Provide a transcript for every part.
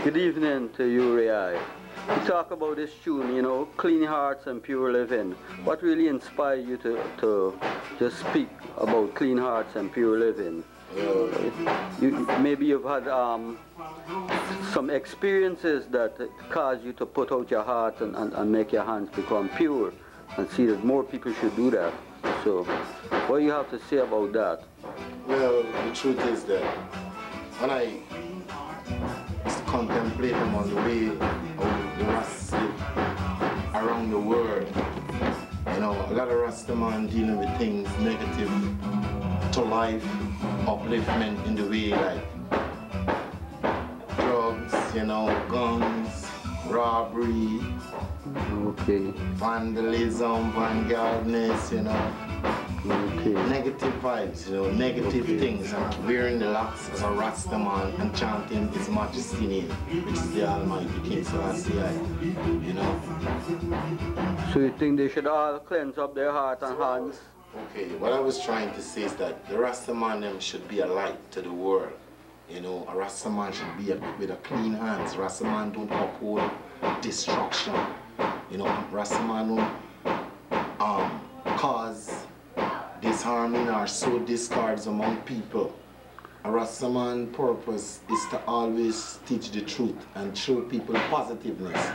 Good evening to you, RayI. You talk about this tune, you know, clean hearts and pure living. What really inspired you to just speak about clean hearts and pure living? Maybe you've had some experiences that caused you to put out your heart and make your hands become pure, and see that more people should do that. So, what do you have to say about that? Well, the truth is that when I contemplate on the way of the Rastas live around the world, you know, a lot of Rastaman dealing with things negative to life, upliftment in the way like drugs, you know, guns, robbery, vandalism, vanguardness, you know, negative vibes, you know, negative things, and wearing the locks as a Rastaman and chanting His Majesty name, which is the Almighty King Selassie, you know. So you think they should all cleanse up their heart and hands? Okay, what I was trying to say is that the Rastaman them should be a light to the world. You know, a Rastaman should be with a clean hands. Rastaman don't uphold destruction. You know, Rastaman don't cause disharmony or sow discards among people. A Rastaman purpose is to always teach the truth and show people positiveness.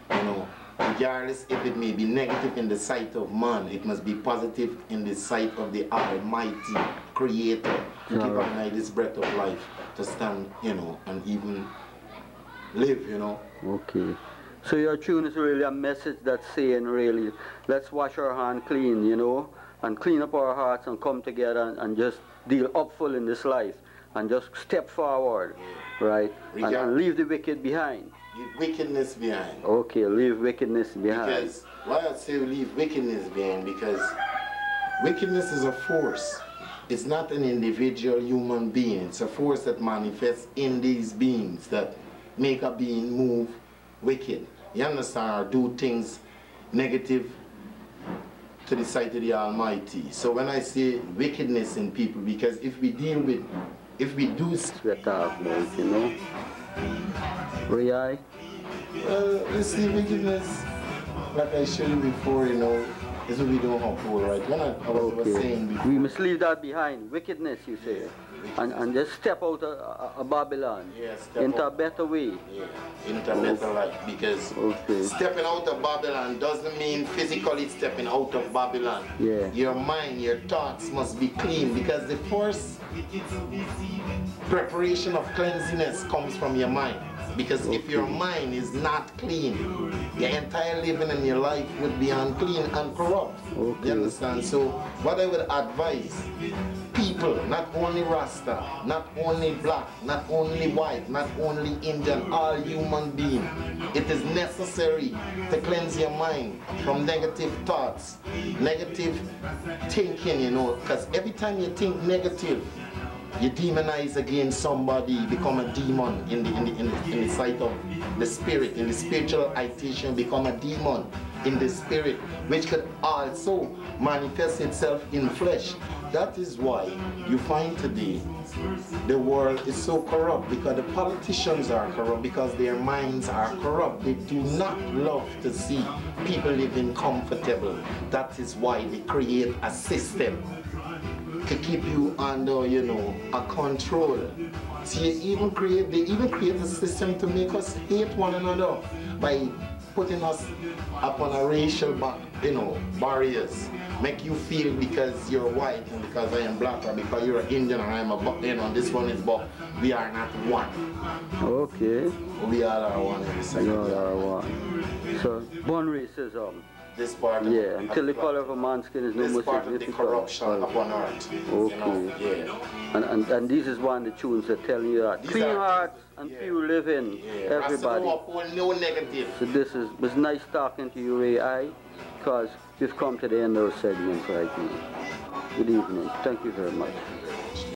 You know, regardless if it may be negative in the sight of man, it must be positive in the sight of the Almighty Creator, to keep on this breath of life, to stand, you know, and even live, you know. Okay. So your tune is really a message that's saying, really, let's wash our hands clean, you know, and clean up our hearts and come together and just deal upful in this life and just step forward, right? And leave the wicked behind. Leave wickedness behind. Okay, leave wickedness behind. Because, why I say leave wickedness behind? Because wickedness is a force. It's not an individual human being. It's a force that manifests in these beings that make a being move wicked. You understand? Or do things negative to the sight of the Almighty. So when I say wickedness in people, because if we deal with, if we do... We're talking about, you know. RayI? Well, you see, wickedness, like I showed you before, you know, is what we don't uphold, right? When I was saying before, we must leave that behind. Wickedness, you say. And just step out of Babylon, into a better way. Yeah, into a better life. Because stepping out of Babylon doesn't mean physically stepping out of Babylon. Yeah. Your mind, your thoughts must be clean, because the first preparation of cleanliness comes from your mind. Because if your mind is not clean, your entire living in your life would be unclean and corrupt. You understand? So what I would advise people, not only Rasta, not only black, not only white, not only Indian, all human beings, it is necessary to cleanse your mind from negative thoughts, negative thinking, you know, because every time you think negative, you demonize against somebody, become a demon in the sight of the spirit, in the spiritual itation, become a demon in the spirit, which could also manifest itself in flesh. That is why you find today the world is so corrupt, because the politicians are corrupt, because their minds are corrupt. They do not love to see people living comfortable. That is why they create a system to keep you under, you know, a control. See, they even create a system to make us hate one another by putting us upon a racial, barriers. Make you feel because you're white and because I am black, or because you're Indian and I'm a, you know, this one is black. We are not one. Okay. We all are one in the second. We all are one. So, born racism. This part of until the color of a man's skin is no more part of the corruption upon earth. Okay. You know, and this is one of the tunes that tell you that clean hearts and pure living, everybody. No negative. So it was nice talking to you, RayI, because we've come to the end of our segment right now. Good evening. Thank you very much.